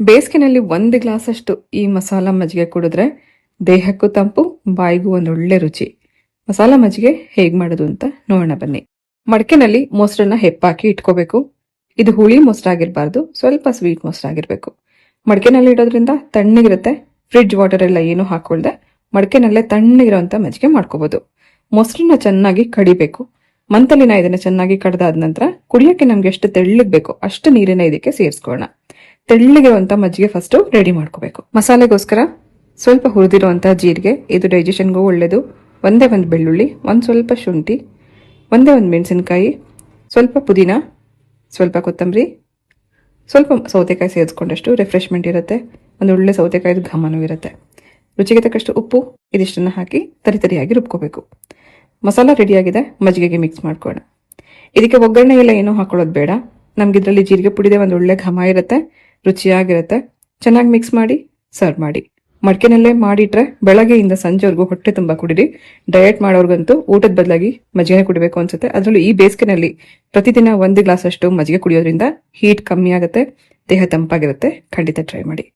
ಬೇಸಿಗೆನಲ್ಲಿ 1 glass ಅಷ್ಟು ಈ ಮಸಾಲ ಮಜ್ಜಿಗೆ ಕುಡಿದ್ರೆ ದೇಹಕ್ಕೂ ತಂಪು, ಬಾಯಿಗೂ ಒಂದೊಳ್ಳೆ ರುಚಿ. ಮಸಾಲ ಮಜ್ಜಿಗೆ ಹೇಗ್ ಮಾಡೋದು ಅಂತ ನೋಡೋಣ ಬನ್ನಿ. ಮಡಕೆನಲ್ಲಿ ಮೊಸರನ್ನ ಹೆಪ್ಪಾಕಿ ಇಟ್ಕೋಬೇಕು. ಇದು ಹುಳಿ ಮೊಸರಾಗಿರ್ಬಾರ್ದು, ಸ್ವಲ್ಪ ಸ್ವೀಟ್ ಮೊಸರಾಗಿರ್ಬೇಕು. ಮಡಕೆನಲ್ಲಿ ಇಡೋದ್ರಿಂದ ತಣ್ಣಗಿರುತ್ತೆ. ಫ್ರಿಡ್ಜ್ ವಾಟರ್ ಎಲ್ಲ ಏನು ಹಾಕೊಳ್ದೆ ಮಡಕೆನಲ್ಲೇ ತಣ್ಣಗಿರೋಂಥ ಮಜ್ಜಿಗೆ ಮಾಡ್ಕೋಬಹುದು. ಮೊಸರನ್ನ ಚೆನ್ನಾಗಿ ಕಡಿಬೇಕು. ಮಂತಲಿನ ಇದನ್ನ ಚೆನ್ನಾಗಿ ಕಡ್ದಾದ ನಂತರ ಕುಡಿಯೋಕೆ ನಮ್ಗೆ ಎಷ್ಟು ತೆಳ್ಳಗ್ ಬೇಕೋ ಅಷ್ಟು ನೀರನ್ನ ಇದಕ್ಕೆ ಸೇರಿಸ್ಕೊಳ್ಳೋಣ. ತೆಳ್ಳಗಿರುವಂತ ಮಜ್ಜಿಗೆ ಫಸ್ಟ್ ರೆಡಿ ಮಾಡ್ಕೋಬೇಕು. ಮಸಾಲೆಗೋಸ್ಕರ ಸ್ವಲ್ಪ ಹುರಿದಿರುವಂತ ಜೀರಿಗೆ, ಇದು ಡೈಜೆಷನ್ಗೂ ಒಳ್ಳೇದು. ಒಂದೇ ಒಂದು ಬೆಳ್ಳುಳ್ಳಿ, ಒಂದ್ ಸ್ವಲ್ಪ ಶುಂಠಿ, ಒಂದೇ ಒಂದು ಮೆಣಸಿನಕಾಯಿ, ಸ್ವಲ್ಪ ಪುದೀನ, ಸ್ವಲ್ಪ ಕೊತ್ತಂಬರಿ, ಸ್ವಲ್ಪ ಸೌತೆಕಾಯಿ ಸೇರಿಸ್ಕೊಂಡಷ್ಟು ರಿಫ್ರೆಶ್ಮೆಂಟ್ ಇರುತ್ತೆ. ಒಂದು ಒಳ್ಳೆ ಸೌತೆಕಾಯಿದು ಘಮನೂ ಇರುತ್ತೆ. ರುಚಿಗೆ ತಕ್ಕಷ್ಟು ಉಪ್ಪು, ಇದಿಷ್ಟನ್ನ ಹಾಕಿ ತರಿತರಿಯಾಗಿ ರುಬ್ಕೋಬೇಕು. ಮಸಾಲ ರೆಡಿಯಾಗಿದೆ, ಮಜ್ಜಿಗೆಗೆ ಮಿಕ್ಸ್ ಮಾಡ್ಕೋಣ. ಇದಕ್ಕೆ ಒಗ್ಗರಣೆ ಎಲ್ಲ ಏನೂ ಹಾಕೊಳ್ಳೋದು ಬೇಡ. ನಮ್ಗೆ ಇದರಲ್ಲಿ ಜೀರಿಗೆ ಪುಡಿದೆ ಒಂದು ಒಳ್ಳೆ ಘಮ ಇರುತ್ತೆ, ರುಚಿಯಾಗಿರುತ್ತೆ. ಚೆನ್ನಾಗಿ ಮಿಕ್ಸ್ ಮಾಡಿ ಸರ್ವ್ ಮಾಡಿ. ಮಡಕೆನಲ್ಲೇ ಮಾಡಿಟ್ರೆ ಬೆಳಗ್ಗೆಯಿಂದ ಸಂಜೆವರೆಗೂ ಹೊಟ್ಟೆ ತುಂಬಾ ಕುಡಿರಿ. ಡಯಟ್ ಮಾಡೋರ್ಗಂತೂ ಊಟದ ಬದಲಾಗಿ ಮಜ್ಜಿಗೆ ಕುಡಿಬೇಕು ಅನ್ಸುತ್ತೆ. ಅದರಲ್ಲೂ ಈ ಬೇಸಿಗೆನಲ್ಲಿ ಪ್ರತಿದಿನ 1 ಗ್ಲಾಸ್ ಅಷ್ಟು ಮಜ್ಜಿಗೆ ಕುಡಿಯೋದ್ರಿಂದ ಹೀಟ್ ಕಮ್ಮಿ ಆಗುತ್ತೆ, ದೇಹ ತಂಪಾಗಿರುತ್ತೆ. ಖಂಡಿತ ಟ್ರೈ ಮಾಡಿ.